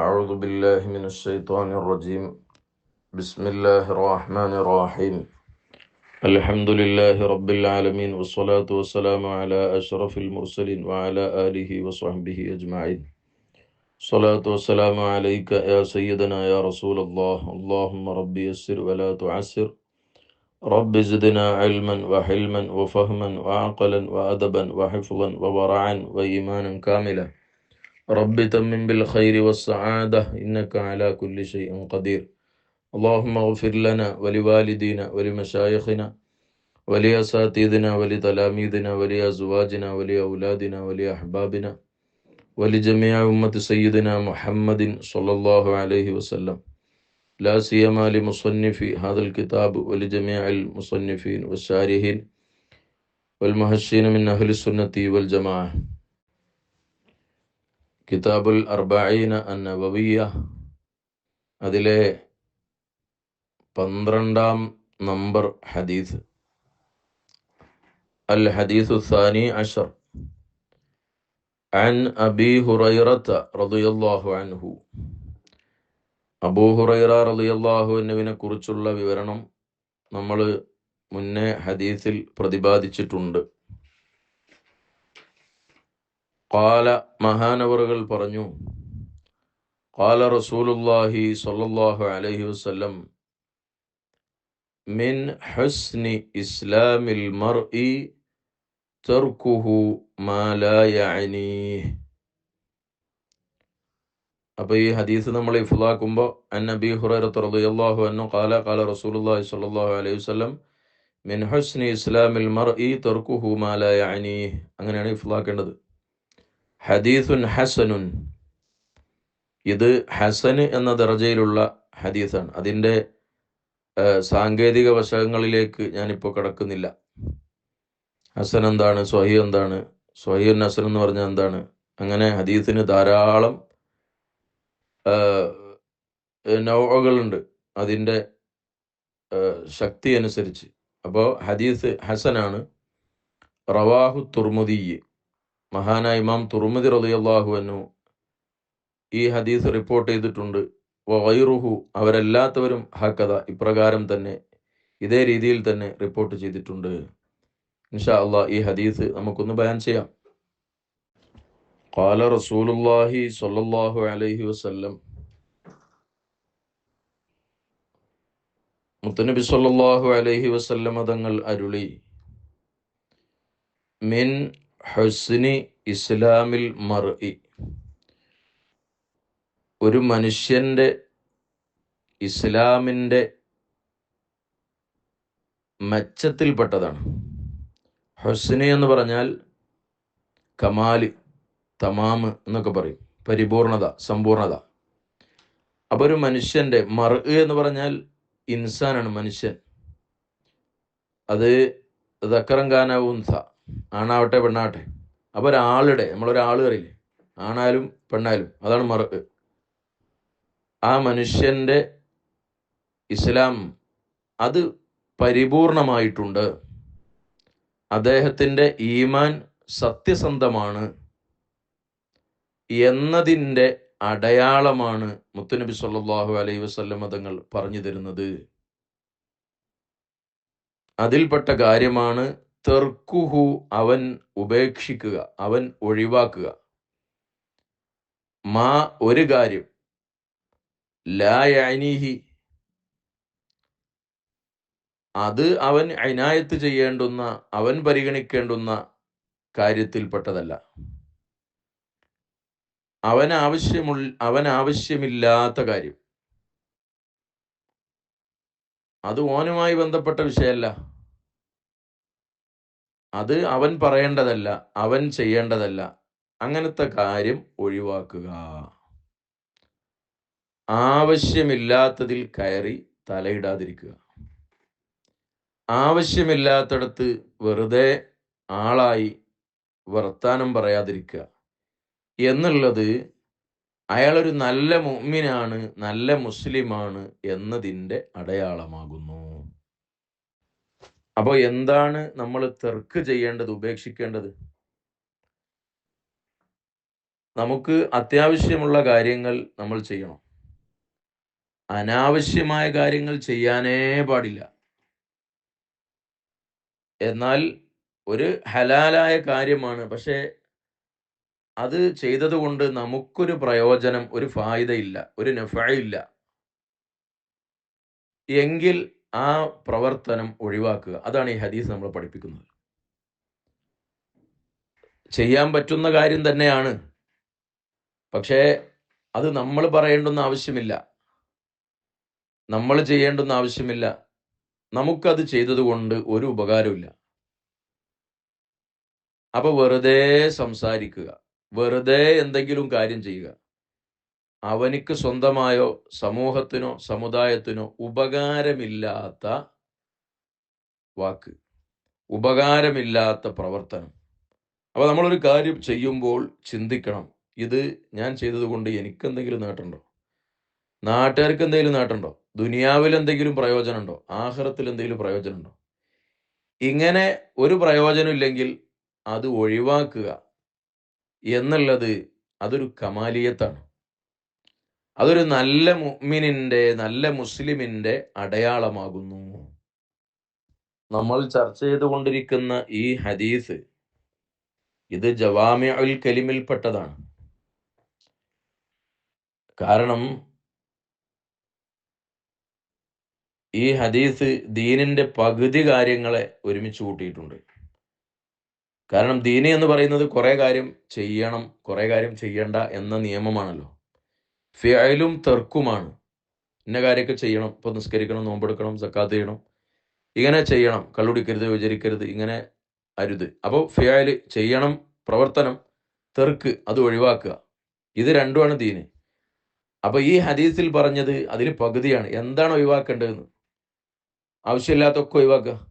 أعوذ بالله من الشيطان الرجيم. بسم الله الرحمن الرحيم. الحمد لله رب العالمين، والصلاة والسلام على أشرف المرسلين وعلى آله وصحبه أجمعين. الصلاة والسلام عليك يا سيدنا يا رسول الله. اللهم ربي يسر ولا تعسر. رب زدنا علما وحلما وفهما وعقلا وأدبا وحفظا وورعا وإيمانا كاملا. رب تمم بالخير والسعادة إنك على كل شيء قدير. اللهم اغفر لنا ولوالدينا ولمشايخنا ولأساتذتنا ولتلاميذنا ولأزواجنا ولأولادنا ولأحبابنا ولجميع أمة سيدنا محمد صلى الله عليه وسلم، لا سيما لمصنف هذا الكتاب ولجميع المصنفين والشارحين والمهشين من أهل السنة والجماعة. കിതാബുൽ അർബഈന അന്നവവിയ്യ അതിലെ 12-ാം നമ്പർ ഹദീസ്. അൽ ഹദീസു സാനി അശർ അൻ അബീ ഹുറൈറത റളിയല്ലാഹു അൻഹു. അബൂ ഹുറൈറ റളിയല്ലാഹു അൻഹുവിനെ കുറിച്ചുള്ള വിവരണം നമ്മൾ മുന്നേ ഹദീസിൽ പ്രതിപാദിച്ചിട്ടുണ്ട്. ഖാല, മഹാനവറുകൾ പറഞ്ഞു, ഖാല റസൂലുള്ളാഹി സ്വല്ലല്ലാഹു അലൈഹി വസല്ലം, മിൻ ഹുസ്നി ഇസ്ലാമിൽ മർഇ തർക്കുഹു മാ ലാ യഅനീഹ്. അപ്പോൾ ഈ ഹദീസ് നമ്മൾ ഇഫ്ലാക്കുമ്പോൾ അന്നബി ഹുറൈറത റളിയല്ലാഹു അൻഹു ഖാല ഖാല റസൂലുള്ളാഹി സ്വല്ലല്ലാഹു അലൈഹി വസല്ലം മിൻ ഹുസ്നി ഇസ്ലാമിൽ മർഇ തർക്കുഹു മാ ലാ യഅനീഹ്, അങ്ങനെയാണ് ഇഫ്ലാക്കേണ്ടത്. ഹദീസുൻ ഹസനുൻ, ഇത് ഹസൻ എന്ന ദർജയിലുള്ള ഹദീസാണ്. അതിൻ്റെ സാങ്കേതിക വശങ്ങളിലേക്ക് ഞാനിപ്പോൾ കടക്കുന്നില്ല. ഹസൻ എന്താണ്, സ്വഹീഹ് എന്താണ്, സ്വഹീഹുൻ ഹസൻ എന്ന് പറഞ്ഞാൽ എന്താണ്, അങ്ങനെ ഹദീസിന് ധാരാളം നൗഉകളുണ്ട് അതിൻ്റെ ശക്തി അനുസരിച്ച്. അപ്പോൾ ഹദീസ് ഹസനാണ്. റവാഹു തുർമുദി, മഹാനായ ഇമാം തുർമുദി റളിയല്ലാഹു അൻഹു ഈ ഹദീസ് റിപ്പോർട്ട് ചെയ്തിട്ടുണ്ട്. വഗൈറുഹു, അവരെല്ലാത്തവരും ഹക്കദ, ഇപ്രകാരം തന്നെ, ഇതേ രീതിയിൽ തന്നെ റിപ്പോർട്ട് ചെയ്തിട്ടുണ്ട്. ഇൻഷാ അല്ലാഹ് ഈ ഹദീസ് നമുക്കൊന്ന് ബയാൻ ചെയ്യാം. ഖാല റസൂലുള്ളാഹി സ്വല്ലല്ലാഹു അലൈഹി വസല്ലം, മുത്തനബി സ്വല്ലല്ലാഹു അലൈഹി വസല്ലം തങ്ങൾ അരുളി, മിൻ ഹുസ്നി ഇസ്ലാമിൽ മർഇ, ഒരു മനുഷ്യൻ്റെ ഇസ്ലാമിൻ്റെ മെച്ചത്തിൽപ്പെട്ടതാണ്. ഹുസ്നി എന്ന് പറഞ്ഞാൽ കമാല്, തമാമ് എന്നൊക്കെ പറയും, പരിപൂർണത, സമ്പൂർണത. അപ്പോൾ ഒരു മനുഷ്യൻ്റെ, മർഇ എന്ന് പറഞ്ഞാൽ ഇൻസാനാണ്, മനുഷ്യൻ. അത് ദക്കറൻ കാന ഉൻസ, ആണാവട്ടെ പെണ്ണാവട്ടെ. അപ്പോൾ ഒരാളുടെ, നമ്മളൊരാൾ അറിയില്ലേ, ആണായാലും പെണ്ണായാലും, അതാണ് മർഇ. ആ മനുഷ്യൻ്റെ ഇസ്ലാം അത് പരിപൂർണമായിട്ടുണ്ട്, അദ്ദേഹത്തിൻ്റെ ഈമാൻ സത്യസന്ധമാണ് എന്നതിൻ്റെ അടയാളമാണ് മുത്തുനബി സ്വല്ലല്ലാഹു അലൈഹി വസല്ലം തങ്ങൾ പറഞ്ഞു തരുന്നത്. അതിൽപ്പെട്ട കാര്യമാണ് തർക്കുഹു, അവൻ ഉപേക്ഷിക്കുക, അവൻ ഒഴിവാക്കുക, മാ, ഒരു കാര്യം, ലാ യഅനീഹി, അത് അവൻ ഇനായത്ത് ചെയ്യേണ്ടുന്ന, അവൻ പരിഗണിക്കേണ്ടുന്ന കാര്യത്തിൽപ്പെട്ടതല്ല, അവൻ ആവശ്യമില്ലാത്ത കാര്യം, അത് ഓനുമായി ബന്ധപ്പെട്ട വിഷയമല്ല, അത് അവൻ പറയേണ്ടതല്ല, അവൻ ചെയ്യേണ്ടതല്ല, അങ്ങനത്തെ കാര്യം ഒഴിവാക്കുക. ആവശ്യമില്ലാത്തതിൽ കയറി തലയിടാതിരിക്കുക, ആവശ്യമില്ലാത്തടത്ത് വെറുതെ ആളായി വർത്താനം പറയാതിരിക്കുക എന്നുള്ളത് അയാളൊരു നല്ല മുഅ്മിനാണ്, നല്ല മുസ്ലിമാണ് എന്നതിൻ്റെ അടയാളമാകുന്നു. അപ്പോൾ എന്താണ് നമ്മൾ തർക്ക് ചെയ്യേണ്ടത്, ഉപേക്ഷിക്കേണ്ടത്? നമുക്ക് അത്യാവശ്യമുള്ള കാര്യങ്ങൾ നമ്മൾ ചെയ്യണം. അനാവശ്യമായ കാര്യങ്ങൾ ചെയ്യാനേ പാടില്ല. എന്നാൽ ഒരു ഹലാലായ കാര്യമാണ്. പക്ഷേ അത് ചെയ്തതുകൊണ്ട് നമുക്കൊരു പ്രയോജനം, ഒരു ഫായിദയില്ല, ഒരു നഫഇല്ല എങ്കിൽ ആ പ്രവർത്തനം ഒഴിവാക്കുക. അതാണ് ഈ ഹദീസ് നമ്മളെ പഠിപ്പിക്കുന്നത്. ചെയ്യാൻ പറ്റുന്ന കാര്യം തന്നെയാണ്. പക്ഷേ അത് നമ്മൾ പറയേണ്ടുന്ന ആവശ്യമില്ല. നമ്മൾ ചെയ്യേണ്ടുന്ന ആവശ്യമില്ല. നമുക്കത് ചെയ്തതുകൊണ്ട് ഒരു ഉപകാരവുമില്ല. അപ്പൊ വെറുതെ സംസാരിക്കുക. വെറുതെ എന്തെങ്കിലും കാര്യം ചെയ്യുക. അവനിക്ക് സ്വന്തമായോ സമൂഹത്തിനോ സമുദായത്തിനോ ഉപകാരമില്ലാത്ത വാക്ക്, ഉപകാരമില്ലാത്ത പ്രവർത്തനം. അപ്പോൾ നമ്മളൊരു കാര്യം ചെയ്യുമ്പോൾ ചിന്തിക്കണം, ഇത് ഞാൻ ചെയ്തതുകൊണ്ട് എനിക്കെന്തെങ്കിലും നേട്ടമുണ്ടോ? നാട്ടുകാർക്ക് എന്തെങ്കിലും നേട്ടമുണ്ടോ? ദുനിയാവിൽ എന്തെങ്കിലും പ്രയോജനമുണ്ടോ? ആഖിറത്തിൽ എന്തെങ്കിലും പ്രയോജനമുണ്ടോ? ഇങ്ങനെ ഒരു പ്രയോജനമില്ലെങ്കിൽ അത് ഒഴിവാക്കുക എന്നുള്ളത് അതൊരു കമാലിയത്താണ്. അതൊരു നല്ല മുഅ്മിനിന്റെ, നല്ല മുസ്ലിമിന്റെ അടയാളമാകുന്നു. നമ്മൾ ചർച്ച ചെയ്തുകൊണ്ടിരിക്കുന്ന ഈ ഹദീസ് ഇത് ജവാമിഉൽ കലിമിൽപ്പെട്ടതാണ്. കാരണം ഈ ഹദീസ് ദീനിന്റെ പകുതി കാര്യങ്ങളെ ഒരുമിച്ച് കൂട്ടിയിട്ടുണ്ട്. കാരണം ദീനി എന്ന് പറയുന്നത് കുറെ കാര്യം ചെയ്യണം, കുറെ കാര്യം ചെയ്യണ്ട എന്ന നിയമമാണല്ലോ. ഫിഅലും തെർക്കുമാണ്. ഇന്ന കാര്യമൊക്കെ ചെയ്യണം. ഇപ്പൊ നിസ്കരിക്കണം, നോമ്പെടുക്കണം, സക്കാത്ത് ചെയ്യണം, ഇങ്ങനെ ചെയ്യണം, കള്ളുടിക്കരുത്, വിചരിക്കരുത്, ഇങ്ങനെ അരുത്. അപ്പോൾ ഫിഅല് ചെയ്യണം, പ്രവർത്തനം, തെർക്ക് അത് ഒഴിവാക്കുക. ഇത് രണ്ടുമാണ് ദീന്. അപ്പൊ ഈ ഹദീസിൽ പറഞ്ഞത് അതിൽ പകുതിയാണ്. എന്താണ് ഒഴിവാക്കേണ്ടതെന്ന്? ആവശ്യമില്ലാത്തൊക്കെ ഒഴിവാക്കുക.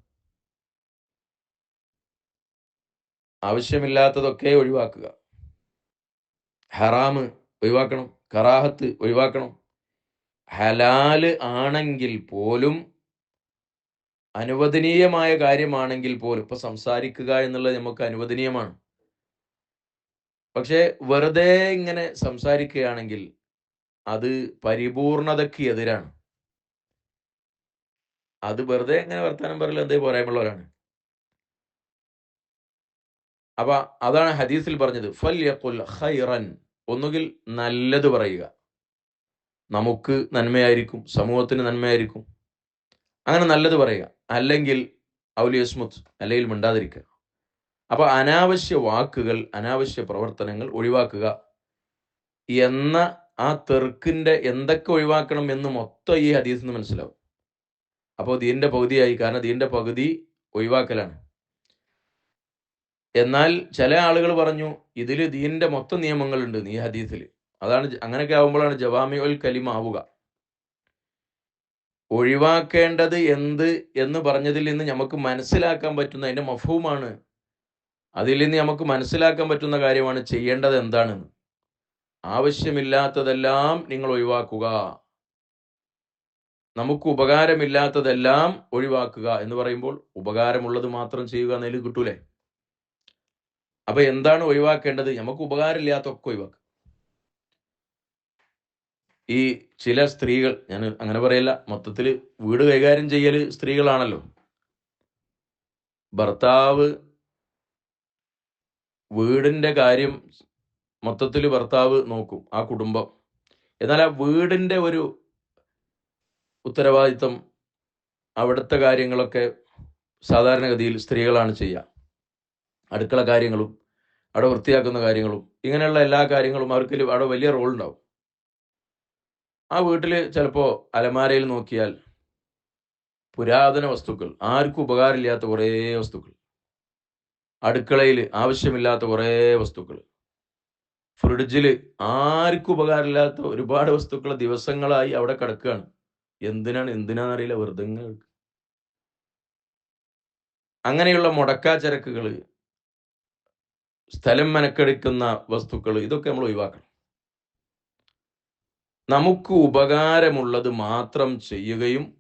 ആവശ്യമില്ലാത്തതൊക്കെ ഒഴിവാക്കുക. ഹറാമ് ഒഴിവാക്കണം, കറാഹത്ത് ഒഴിവാക്കണം. ഹലാല് ആണെങ്കിൽ പോലും, അനുവദനീയമായ കാര്യമാണെങ്കിൽ പോലും, ഇപ്പൊ സംസാരിക്കുക എന്നുള്ളത് നമുക്ക് അനുവദനീയമാണ്. പക്ഷെ വെറുതെ ഇങ്ങനെ സംസാരിക്കുകയാണെങ്കിൽ അത് പരിപൂർണതയ്ക്ക് എതിരാണ്. അത് വെറുതെ ഇങ്ങനെ വർത്താനം പറയൽ എന്തേ പോരായ്മയുള്ളവരാണ്. അപ്പൊ അതാണ് ഹദീസിൽ പറഞ്ഞത്, ഫൽയഖുൽ ഖൈറൻ, ഒന്നുകിൽ നല്ലത് പറയുക, നമുക്ക് നന്മയായിരിക്കും, സമൂഹത്തിന് നന്മയായിരിക്കും, അങ്ങനെ നല്ലത് പറയുക. അല്ലെങ്കിൽ ഔലിയസ്മുത്ത്, അല്ലെങ്കിൽ മിണ്ടാതിരിക്കുക. അപ്പൊ അനാവശ്യ വാക്കുകൾ, അനാവശ്യ പ്രവർത്തനങ്ങൾ ഒഴിവാക്കുക എന്ന ആ തെർക്കിന്റെ എന്തൊക്കെ ഒഴിവാക്കണം എന്ന് മൊത്തം ഈ ഹദീസിൽ നിന്ന് മനസ്സിലാവും. അപ്പോൾ ദീനിന്റെ പകുതിയായി. കാരണം ദീനിന്റെ പകുതി ഒഴിവാക്കലാണ്. എന്നാൽ ചില ആളുകൾ പറഞ്ഞു ഇതിൽ ദീനിന്റെ മൊത്തം നിയമങ്ങളുണ്ട് ഈ ഹദീസിൽ. അതാണ് അങ്ങനെയൊക്കെ ആവുമ്പോഴാണ് ജവാമിഉൽ കലിം ആവുക. ഒഴിവാക്കേണ്ടത് എന്ത് എന്ന് പറഞ്ഞതിൽ നിന്ന് നമുക്ക് മനസ്സിലാക്കാൻ പറ്റുന്ന അതിന്റെ മഫ്ഹൂമാണ്. അതിൽ നിന്ന് നമുക്ക് മനസ്സിലാക്കാൻ പറ്റുന്ന കാര്യമാണ് ചെയ്യേണ്ടത് എന്താണെന്ന്. ആവശ്യമില്ലാത്തതെല്ലാം നിങ്ങൾ ഒഴിവാക്കുക, നമുക്ക് ഉപകാരമില്ലാത്തതെല്ലാം ഒഴിവാക്കുക എന്ന് പറയുമ്പോൾ ഉപകാരമുള്ളത് മാത്രം ചെയ്യുക എന്നതിൽ കിട്ടൂലേ? അപ്പൊ എന്താണ് ഒഴിവാക്കേണ്ടത്? നമുക്ക് ഉപകാരമില്ലാത്തൊക്കെ ഒഴിവാക്കുക. ഈ ചില സ്ത്രീകൾ, ഞാൻ അങ്ങനെ പറയല്ല, മൊത്തത്തിൽ വീട് കൈകാര്യം ചെയ്യൽ സ്ത്രീകളാണല്ലോ. ഭർത്താവ് വീടിന്റെ കാര്യം മൊത്തത്തിൽ ഭർത്താവ് നോക്കും, ആ കുടുംബം. എന്നാൽ ആ വീടിന്റെ ഒരു ഉത്തരവാദിത്തം, അവിടുത്തെ കാര്യങ്ങളൊക്കെ സാധാരണഗതിയിൽ സ്ത്രീകളാണ് ചെയ്യുക. അടുക്കള കാര്യങ്ങളും അവിടെ വൃത്തിയാക്കുന്ന കാര്യങ്ങളും ഇങ്ങനെയുള്ള എല്ലാ കാര്യങ്ങളും അവർക്ക് അവിടെ വലിയ റോൾ ഉണ്ടാവും. ആ വീട്ടിൽ ചിലപ്പോൾ അലമാരയിൽ നോക്കിയാൽ പുരാതന വസ്തുക്കൾ, ആർക്കും ഉപകാരമില്ലാത്ത കുറേ വസ്തുക്കൾ, അടുക്കളയിൽ ആവശ്യമില്ലാത്ത കുറേ വസ്തുക്കൾ, ഫ്രിഡ്ജിൽ ആർക്കും ഉപകാരമില്ലാത്ത ഒരുപാട് വസ്തുക്കൾ ദിവസങ്ങളായി അവിടെ കിടക്കുകയാണ്. എന്തിനാണെന്നറിയില്ല, വെറുതെ അങ്ങനെയുള്ള മുടക്കാച്ചരക്കുകൾ, സ്ഥലം മെനക്കെടുക്കുന്ന വസ്തുക്കൾ, ഇതൊക്കെ നമ്മൾ ഒഴിവാക്കണം. നമുക്ക് ഉപകാരമുള്ളത് മാത്രം ചെയ്യുകയും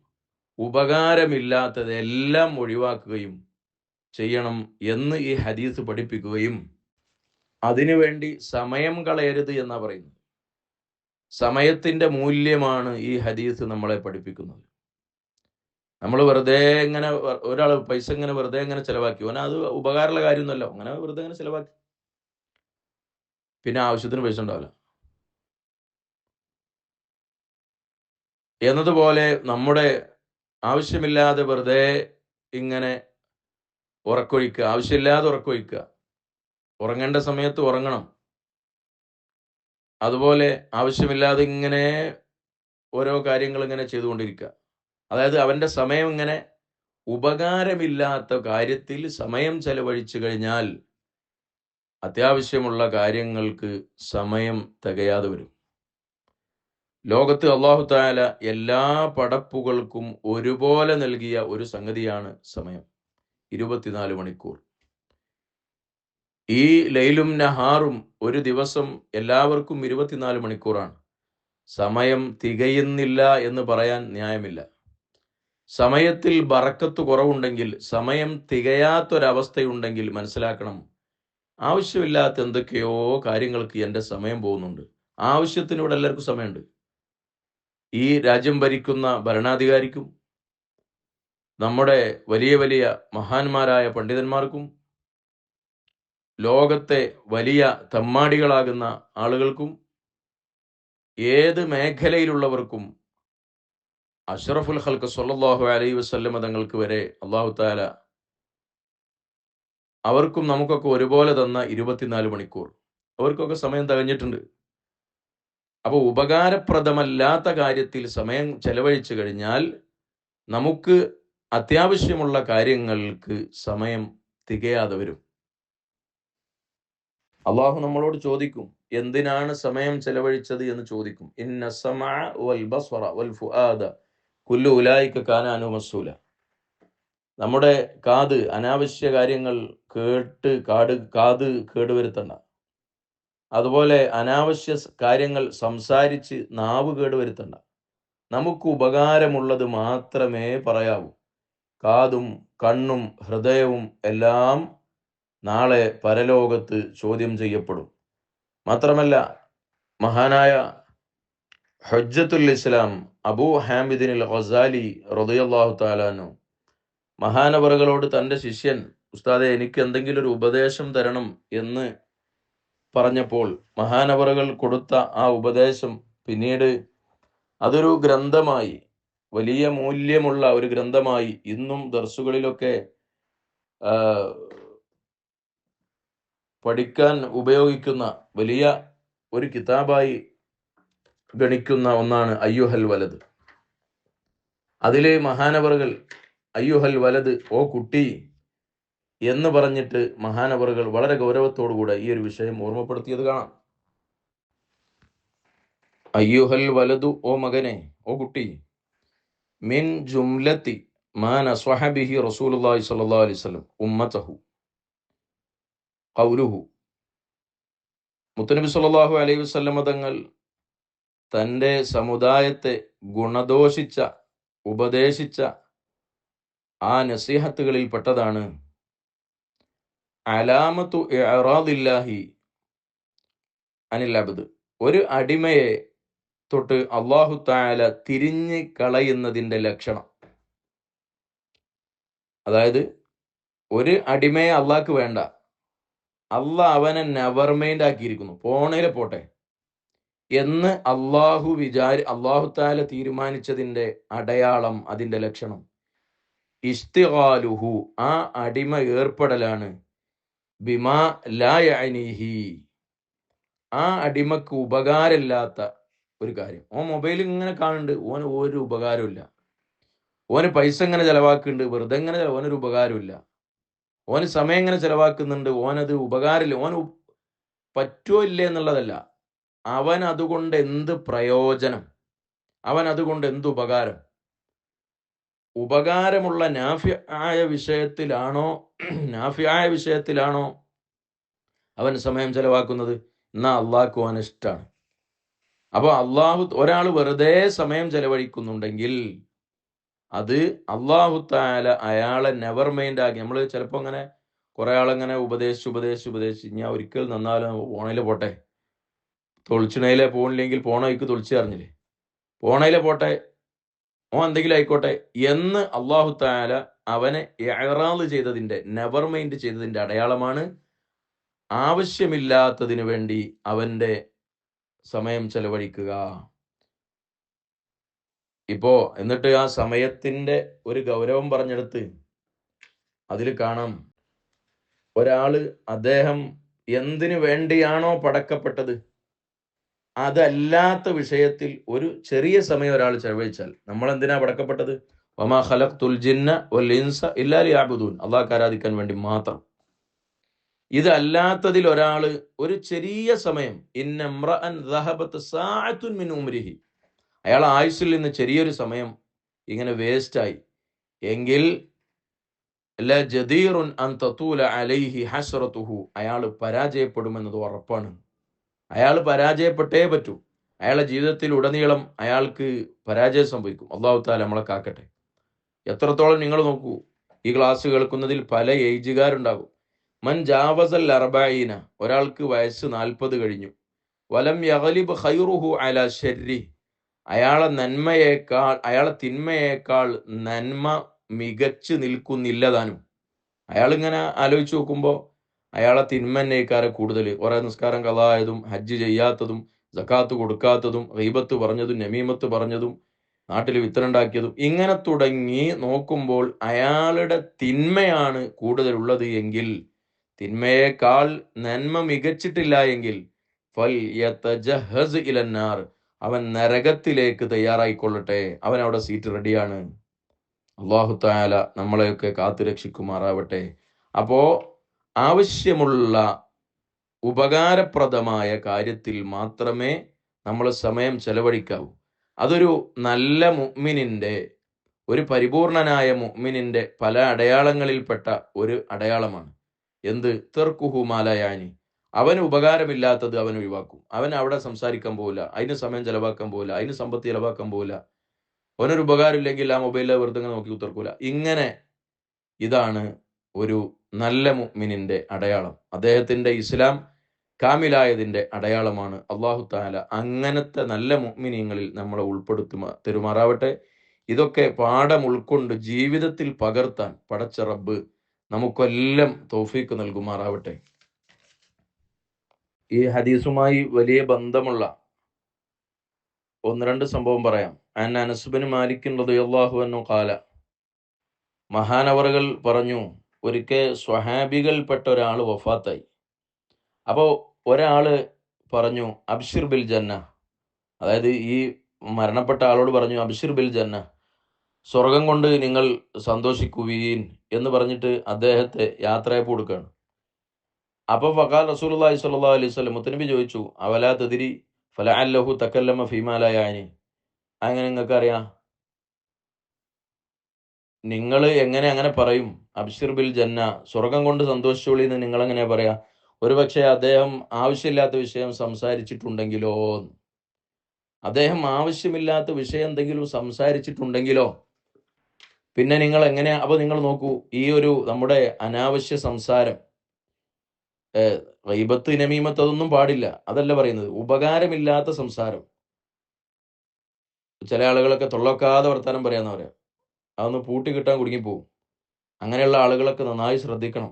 ഉപകാരമില്ലാത്തതെല്ലാം ഒഴിവാക്കുകയും ചെയ്യണം എന്ന് ഈ ഹദീസ് പഠിപ്പിക്കുകയും അതിനുവേണ്ടി സമയം കളയരുത് എന്നാ പറയുന്നത്. സമയത്തിന്റെ മൂല്യമാണ് ഈ ഹദീസ് നമ്മളെ പഠിപ്പിക്കുന്നത്. നമ്മൾ വെറുതെ ഇങ്ങനെ ഒരാൾ പൈസ ഇങ്ങനെ വെറുതെ ഇങ്ങനെ ചെലവാക്കി, അത് ഉപകാരമുള്ള കാര്യമൊന്നുമല്ല, അങ്ങനെ വെറുതെ ഇങ്ങനെ ചെലവാക്കി, പിന്നെ ആവശ്യത്തിന് പൈസ ഉണ്ടാവില്ല. എന്നതുപോലെ നമ്മുടെ ആവശ്യമില്ലാതെ വെറുതെ ഇങ്ങനെ ഉറക്കൊഴിക്കുക, ആവശ്യമില്ലാതെ ഉറക്കൊഴിക്കുക, ഉറങ്ങേണ്ട സമയത്ത് ഉറങ്ങണം. അതുപോലെ ആവശ്യമില്ലാതെ ഇങ്ങനെ ഓരോ കാര്യങ്ങൾ ഇങ്ങനെ ചെയ്തുകൊണ്ടിരിക്കുക. അതായത് അവന്റെ സമയം ഇങ്ങനെ ഉപകാരമില്ലാത്ത കാര്യത്തിൽ സമയം ചെലവഴിച്ചു കഴിഞ്ഞാൽ അത്യാവശ്യമുള്ള കാര്യങ്ങൾക്ക് സമയം തികയാതെ വരും. ലോകത്ത് അല്ലാഹു തആല എല്ലാ പടപ്പുകൾക്കും ഒരുപോലെ നൽകിയ ഒരു സംഗതിയാണ് സമയം. 24 മണിക്കൂർ. ഈ ലൈലും നഹാറും ഒരു ദിവസം എല്ലാവർക്കും 24 മണിക്കൂറാണ്. സമയം തികയുന്നില്ല എന്ന് പറയാൻ ന്യായമില്ല. സമയത്തിൽ ബറക്കത്ത് കുറവുണ്ടെങ്കിൽ, സമയം തികയാത്തൊരവസ്ഥയുണ്ടെങ്കിൽ മനസ്സിലാക്കണം, ആവശ്യമില്ലാത്ത എന്തൊക്കെയോ കാര്യങ്ങൾക്ക് എൻ്റെ സമയം പോകുന്നുണ്ട്. ആവശ്യത്തിന് ഇവിടെ എല്ലാവർക്കും സമയമുണ്ട്. ഈ രാജ്യം ഭരിക്കുന്ന ഭരണാധികാരിക്കും നമ്മുടെ വലിയ വലിയ മഹാന്മാരായ പണ്ഡിതന്മാർക്കും ലോകത്തെ വലിയ തമ്മാടികളാകുന്ന ആളുകൾക്കും ഏത് മേഖലയിലുള്ളവർക്കും അഷ്റഫുൽ ഖൽഖ് സ്വല്ലല്ലാഹു അലൈഹി വസല്ലം തങ്ങൾക്ക് വരെ അല്ലാഹു തആല അവർക്കും നമുക്കൊക്കെ ഒരുപോലെ തന്ന 24 മണിക്കൂർ, അവർക്കൊക്കെ സമയം തികഞ്ഞിട്ടുണ്ട്. അപ്പോൾ ഉപകാരപ്രദമല്ലാത്ത കാര്യത്തിൽ സമയം ചെലവഴിച്ചു കഴിഞ്ഞാൽ നമുക്ക് അത്യാവശ്യമുള്ള കാര്യങ്ങൾക്ക് സമയം തികയാതെ വരും. അള്ളാഹു നമ്മളോട് ചോദിക്കും, എന്തിനാണ് സമയം ചെലവഴിച്ചത് എന്ന് ചോദിക്കും. ഇന്ന സമഅ വൽ ബസ്വറ വൽ ഫുആദ കുല്ലു ഉലൈക കാന അൻഹു മസ്ഊല. നമ്മുടെ കാത് അനാവശ്യ കാര്യങ്ങൾ കേട്ട് കാത് കേടുവരുത്തണ്ട. അതുപോലെ അനാവശ്യ കാര്യങ്ങൾ സംസാരിച്ച് നാവ് കേടുവരുത്തണ്ട. നമുക്ക് ഉപകാരമുള്ളത് മാത്രമേ പറയാവൂ. കാതും കണ്ണും ഹൃദയവും എല്ലാം നാളെ പരലോകത്ത് ചോദ്യം ചെയ്യപ്പെടും. മാത്രമല്ല, മഹാനായ ഹുജ്ജത്തുൽ ഇസ്ലാം അബൂ ഹാമിദിൻ ഗസാലി റളിയല്ലാഹു തആല അൻഹു മഹാനവറുകളോട് തൻ്റെ ശിഷ്യൻ, ഉസ്താദെ എനിക്ക് എന്തെങ്കിലും ഒരു ഉപദേശം തരണം എന്ന് പറഞ്ഞപ്പോൾ മഹാനവറുകൾ കൊടുത്ത ആ ഉപദേശം പിന്നീട് അതൊരു ഗ്രന്ഥമായി, വലിയ മൂല്യമുള്ള ഒരു ഗ്രന്ഥമായി ഇന്നും ദർസുകളിലൊക്കെ പഠിക്കാൻ ഉപയോഗിക്കുന്ന വലിയ ഒരു കിതാബായി ഗണിക്കുന്ന ഒന്നാണ് അയ്യുഹൽ വലത്. അതിലെ മഹാനവറുകൾ അയ്യുഹൽ വലത്, ഓ കുട്ടി എന്ന് പറഞ്ഞിട്ട് മഹാനവറുകൾ വളരെ ഗൗരവത്തോടുകൂടെ ഈ ഒരു വിഷയം ഓർമ്മപ്പെടുത്തിയത് കാണാം. അയ്യുഹൽ വലതു, ഓ മകനെ, ഓ കുട്ടി, മിൻ ജുംലത്തി മാ നസ്വഹ ബിഹി റസൂലുള്ളാഹി സ്വല്ലല്ലാഹു അലൈഹി വസല്ലം ഉമ്മതഹു ഖൗലുഹു. മുത്തനബി സ്വല്ലല്ലാഹു അലൈഹി വസല്ലം തങ്ങൾ തൻ്റെ സമുദായത്തെ ഗുണദോഷിച്ച ഉപദേശിച്ച ആ നസീഹത്തുകളിൽ പെട്ടതാണ് അലാമത്തു ഇഅറാദില്ലാഹി അനിൽ അബ്ദ്. ഒരു അടിമയെ തൊട്ട് അല്ലാഹു തആല തിരിഞ്ഞ് കളയുന്നതിൻ്റെ ലക്ഷണം. അതായത് ഒരു അടിമയെ അള്ളാഹ്ക്ക് വേണ്ട, അള്ളാഹ് അവനെ നെവർ മൈൻഡ് ആക്കിയിരിക്കുന്നു, പോണേലെ പോട്ടെ എന്ന് അല്ലാഹു തആല തീരുമാനിച്ചതിൻ്റെ അടയാളം, അതിൻ്റെ ലക്ഷണം ഇസ്തിഗാലുഹു, ആ അടിമ ഏർപ്പെടലാണ് ബിമാ ലാ യഅനിഹി, ആ അടിമക്ക് ഉപകാരമില്ലാത്ത ഒരു കാര്യം. ഓൻ മൊബൈൽ ഇങ്ങനെ കാണുന്നുണ്ട്, ഓന് ഒരു ഉപകാരമില്ല. ഓന് പൈസ ഇങ്ങനെ ചെലവാക്കുന്നുണ്ട്, വെറുതെ ഇങ്ങനെ, ഓനൊരു ഉപകാരമില്ല. ഓന് സമയം ഇങ്ങനെ ചെലവാക്കുന്നുണ്ട്, ഓനത് ഉപകാരമില്ല. ഓന് പറ്റുമോ ഇല്ലേ എന്നുള്ളതല്ല, അവൻ അതുകൊണ്ട് എന്ത് പ്രയോജനം, അവൻ അതുകൊണ്ട് എന്ത് ഉപകാരം. ഉപകാരമുള്ള നാഫിആയ വിഷയത്തിലാണോ അവൻ സമയം ചെലവാക്കുന്നത്, എന്നാ അള്ളാഹ്ക്ക് അവൻ ഇഷ്ടമാണ്. അപ്പോൾ ഒരാൾ വെറുതെ സമയം ചെലവഴിക്കുന്നുണ്ടെങ്കിൽ അത് അല്ലാഹു തആല അയാളെ നെവർ മൈൻഡ് ആക്കി. നമ്മൾ ചിലപ്പോൾ അങ്ങനെ കുറെ ആളിങ്ങനെ ഉപദേശിച്ച് ഞാൻ ഒരിക്കൽ നന്നാലും പോണയിലെ പോട്ടെ, തൊളിച്ചിണയിലെ പോണില്ലെങ്കിൽ പോണ വഴിക്ക് തൊളിച്ചു അറിഞ്ഞില്ലേ, പോണയിലെ പോട്ടെ, ഓ എന്തെങ്കിലും ആയിക്കോട്ടെ എന്ന് അള്ളാഹു തആല അവനെ ഇഅ്റാദ് ചെയ്തതിന്റെ, നെവർ മൈൻഡ് ചെയ്തതിന്റെ അടയാളമാണ് ആവശ്യമില്ലാത്തതിനു വേണ്ടി അവന്റെ സമയം ചെലവഴിക്കുക. ഇപ്പോ എന്നിട്ട് ആ സമയത്തിന്റെ ഒരു ഗൗരവം പറഞ്ഞെടുത്ത് അതിൽ കാണാം, ഒരാള് അദ്ദേഹം എന്തിനു വേണ്ടിയാണോ പടക്കപ്പെട്ടത് അതല്ലാത്ത വിഷയത്തിൽ ഒരു ചെറിയ സമയം ഒരാൾ ചെലവഴിച്ചാൽ, നമ്മൾ എന്തിനാ പടക്കപ്പെട്ടത്? വമാ ഖലഖ്തുൽ ജിന്ന വൽ ഇൻസ ഇല്ലാ ലിയഅ്ബുദൂൻ, അല്ലാഹു ആരാധിക്കാൻ വേണ്ടി മാത്രം. ഇതല്ലാത്തതിൽ ഒരാൾ ഒരു ചെറിയ സമയം, ഇന്നംറഅൻ ദഹബത് സാഅത്തുൻ മിൻ ഉംരിഹി, അയാൾ ആയുസ്സിൽ നിന്ന് ചെറിയൊരു സമയം ഇങ്ങനെ വേസ്റ്റായി എങ്കിൽ ലജദീറുൻ അൻ തതൂല അലൈഹി ഹസ്റതുഹു, അയാൾ പരാജയപ്പെടുമെന്നത് ഉറപ്പാണ്. അയാൾ പരാജയപ്പെട്ടേ പറ്റൂ. അയാളുടെ ജീവിതത്തിൽ ഉടനീളം അയാൾക്ക് പരാജയം സംഭവിക്കും. അല്ലാഹു തആല നമ്മളെ കാക്കട്ടെ. എത്രത്തോളം നിങ്ങൾ നോക്കൂ, ഈ ക്ലാസ് കേൾക്കുന്നതിൽ പല ഏജുകാരുണ്ടാകും. മൻ ജാവസൽ അർബഈന, ഒരാൾക്ക് വയസ്സ് 40 കഴിഞ്ഞു. വലം യഗ്ലിബ് ഖൈറുഹു അലാ ശർരി, അയാളെ തിന്മയേക്കാൾ നന്മ മികച്ചു നിൽക്കുന്നില്ല താനും. അയാളിങ്ങനെ ആലോചിച്ച് നോക്കുമ്പോൾ അയാളെ തിന്മന്നേക്കാരെ കൂടുതൽ, കുറെ നിസ്കാരം കളായതും ഹജ്ജ് ചെയ്യാത്തതും സക്കാത്ത് കൊടുക്കാത്തതും ഗീബത്ത് പറഞ്ഞതും നമീമത്ത് പറഞ്ഞതും നാട്ടിൽ വിത്തനുണ്ടാക്കിയതും ഇങ്ങനെ തുടങ്ങി നോക്കുമ്പോൾ അയാളുടെ തിന്മയാണ് കൂടുതലുള്ളത് എങ്കിൽ, തിന്മയേക്കാൾ നന്മ മികച്ചിട്ടില്ല എങ്കിൽ ഫൽ യതജഹസ് ഇലന്നാർ, അവൻ നരകത്തിലേക്ക് തയ്യാറായിക്കൊള്ളട്ടെ, അവൻ അവിടെ സീറ്റ് റെഡിയാണ്. അല്ലാഹു തആല നമ്മളെയൊക്കെ കാത്തു രക്ഷിക്കുമാറാവട്ടെ. അപ്പോ ആവശ്യമുള്ള ഉപകാരപ്രദമായ കാര്യത്തിൽ മാത്രമേ നമ്മൾ സമയം ചെലവഴിക്കാവൂ. അതൊരു നല്ല മുഅ്മിനിന്റെ, ഒരു പരിപൂർണനായ മുഅ്മിനിന്റെ പല അടയാളങ്ങളിൽപ്പെട്ട ഒരു അടയാളമാണ്. എന്ത്? തെർക്കുഹു മാലയാനി, അവന് ഉപകാരമില്ലാത്തത് അവൻ ഒഴിവാക്കും. അവൻ അവിടെ സംസാരിക്കാൻ പോവില്ല, അതിന് സമയം ചെലവാക്കാൻ പോവില്ല, അതിന് സമ്പത്ത് ചെലവാക്കാൻ പോവില്ല. അവനൊരു ഉപകാരം ഇല്ലെങ്കിൽ ആ മൊബൈലിൽ വെറുതെ നോക്കി ഉത്തർക്കൂല. ഇങ്ങനെ, ഇതാണ് ഒരു നല്ല മുഅ്മിനിന്റെ അടയാളം. അദ്ദേഹത്തിന്റെ ഇസ്ലാം കാമിലായതിന്റെ അടയാളമാണ്. അല്ലാഹു തആല അങ്ങനത്തെ നല്ല മുഅ്മിനീങ്ങളിൽ നമ്മളെ തെരുമാറാവട്ടെ. ഇതൊക്കെ പാഠം ഉൾക്കൊണ്ട് ജീവിതത്തിൽ പകർത്താൻ പടച്ച റബ്ബ് നമുക്കെല്ലാം തൗഫീക്ക് നൽകുമാറാവട്ടെ. ഈ ഹദീസുമായി വലിയ ബന്ധമുള്ള ഒന്ന് രണ്ട് സംഭവം പറയാം. അനസ് ബിൻ മാലിക് റളിയല്ലാഹു അൻഹു ഖാല, മഹാനവറുകൾ പറഞ്ഞു, ഒരിക്കൽ സ്വഹാബികൾപ്പെട്ട ഒരാൾ വഫാത്തായി. അപ്പോൾ ഒരാള് പറഞ്ഞു അബ്ശിർ ബിൽ ജന്ന, അതായത് ഈ മരണപ്പെട്ട ആളോട് പറഞ്ഞു അബ്ശിർ ബിൽ ജന്ന, സ്വർഗം കൊണ്ട് നിങ്ങൾ സന്തോഷിക്കുവീൻ എന്ന് പറഞ്ഞിട്ട് അദ്ദേഹത്തെ യാത്രയപ്പ് കൊടുക്കുകയാണ്. അപ്പോൾ ഫഖാൽ റസൂലുള്ളാഹി സ്വല്ലല്ലാഹു അലൈഹി വസല്ലം, മുത്തനബി ചോദിച്ചു, അവലാ തദ്രി ഫലഅല്ലഹു തകല്ലമ ഫീമാ ലാ യഅനി, അങ്ങനെ നിങ്ങൾക്ക് അറിയാം, നിങ്ങൾ എങ്ങനെ അങ്ങനെ പറയും? അബ്ശിർ ബിൽ ജന്ന, സ്വർഗം കൊണ്ട് സന്തോഷിച്ചോളി എന്ന് നിങ്ങൾ എങ്ങനെയാ പറയാ? ഒരുപക്ഷെ അദ്ദേഹം ആവശ്യമില്ലാത്ത വിഷയം സംസാരിച്ചിട്ടുണ്ടെങ്കിലോ, അദ്ദേഹം ആവശ്യമില്ലാത്ത വിഷയം എന്തെങ്കിലും സംസാരിച്ചിട്ടുണ്ടെങ്കിലോ, പിന്നെ നിങ്ങൾ എങ്ങനെയാ? അപ്പൊ നിങ്ങൾ നോക്കൂ, ഈ ഒരു നമ്മുടെ അനാവശ്യ സംസാരം, ഗീബത്ത് നമീമത്ത് അതൊന്നും പാടില്ല. അതല്ല പറയുന്നത്, ഉപകാരമില്ലാത്ത സംസാരം. ചില ആളുകളൊക്കെ തൊള്ളക്കാതെ വർത്താനം പറയാന്ന് പറയാം, അതൊന്ന് പൂട്ടി കിട്ടാൻ കുടുങ്ങിപ്പോവും. അങ്ങനെയുള്ള ആളുകളൊക്കെ നന്നായി ശ്രദ്ധിക്കണം.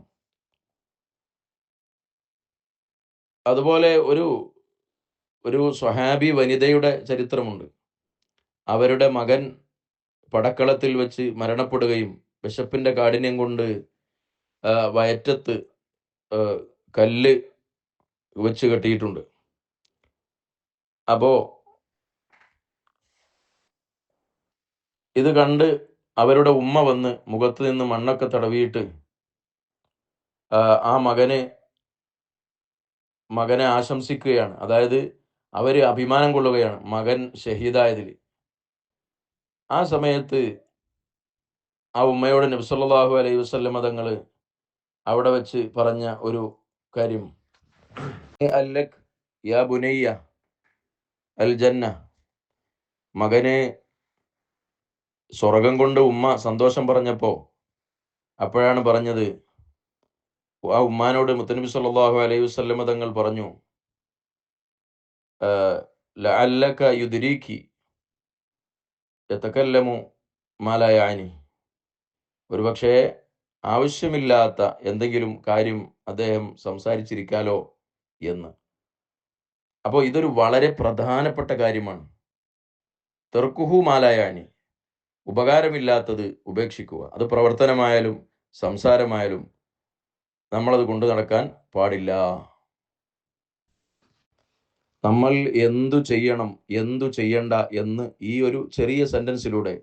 അതുപോലെ ഒരു സ്വഹാബി വനിതയുടെ ചരിത്രമുണ്ട്. അവരുടെ മകൻ പടക്കളത്തിൽ വെച്ച് മരണപ്പെടുകയും വിശപ്പിന്റെ കാഠിന്യം കൊണ്ട് വയറ്റത്ത് കല്ല് വെച്ച് കെട്ടിയിട്ടുണ്ട്. അപ്പോ ഇത് കണ്ട് അവരുടെ ഉമ്മ വന്ന് മുഖത്ത് നിന്ന് മണ്ണൊക്കെ തടവിയിട്ട് ആ മകനെ ആശംസിക്കുകയാണ്. അതായത് അവര് അഭിമാനം കൊള്ളുകയാണ് മകൻ ഷഹീദായതിൽ. ആ സമയത്ത് ആ ഉമ്മയോട് നബി സല്ലല്ലാഹു അലൈഹി വസല്ലം തങ്ങൾ അവിടെ വെച്ച് പറഞ്ഞ ഒരു കാര്യം, അല്ലക് യാ ബുനയ്യ അൽ ജന്ന, മകനെ സ്വർഗം കൊണ്ട് ഉമ്മ സന്തോഷം പറഞ്ഞപ്പോ അപ്പോഴാണ് പറഞ്ഞത്, ആ ഉമ്മാനോട് മുത്തനബി സല്ലല്ലാഹു അലൈഹി വസല്ലമ തങ്ങൾ പറഞ്ഞു, ലഅല്ലക യുദ്രീകി യതകല്ലമു മാ ലാ യഅനി. ഒരുപക്ഷേ ആവശ്യമില്ലാത്ത എന്തെങ്കിലും കാര്യം അദ്ദേഹം സംസാരിച്ചിരിക്കാലോ എന്ന്. അപ്പോൾ ഇതൊരു വളരെ പ്രധാനപ്പെട്ട കാര്യമാണ്. തെർക്കുഹു മാ ലാ യഅനി, ഉപകാരമില്ലാത്തത് ഉപേക്ഷിക്കുക. അത് പ്രവർത്തനമായാലും സംസാരമായാലും നമ്മളത് കൊണ്ടു നടക്കാൻ പാടില്ല. നമ്മൾ എന്തു ചെയ്യണം, എന്തു ചെയ്യണ്ട എന്ന് ഈ ഒരു ചെറിയ സെന്റൻസിലൂടെ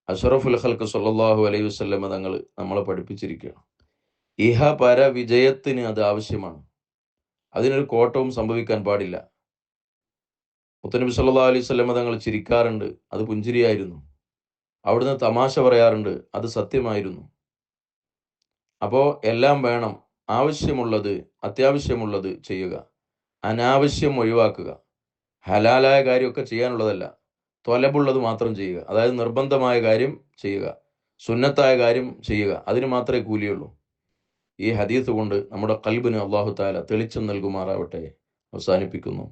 അഷ്റഫുൽ ഖൽഖ് സല്ലല്ലാഹു അലൈഹി വസല്ലമ തങ്ങൾ നമ്മളെ പഠിപ്പിച്ചിരിക്കുകയാണ്. ഇഹ പര വിജയത്തിന് അത് ആവശ്യമാണ്. അതിനൊരു കോട്ടവും സംഭവിക്കാൻ പാടില്ല. മുത്തനബി സല്ലല്ലാഹു അലൈഹി വസല്ലമ തങ്ങൾ ചിരിക്കാറുണ്ട്, അത് പുഞ്ചിരിയായിരുന്നു. അവിടുന്ന് തമാശ പറയാറുണ്ട്, അത് സത്യമായിരുന്നു. അപ്പോൾ എല്ലാം വേണം. ആവശ്യമുള്ളത്, അത്യാവശ്യമുള്ളത് ചെയ്യുക, അനാവശ്യം ഒഴിവാക്കുക. ഹലാലായ കാര്യമൊക്കെ ചെയ്യാനുള്ളതല്ല, ത്വലബുള്ളത് മാത്രം ചെയ്യുക. അതായത് നിർബന്ധമായ കാര്യം ചെയ്യുക, സുന്നത്തായ കാര്യം ചെയ്യുക. അതിന് മാത്രമേ കൂലിയുള്ളൂ. ഈ ഹദീസ് കൊണ്ട് നമ്മുടെ ഖൽബിന് അല്ലാഹു തആല തെളിച്ചം നൽകുമാറാവട്ടെ. അവസാനിപ്പിക്കുന്നു.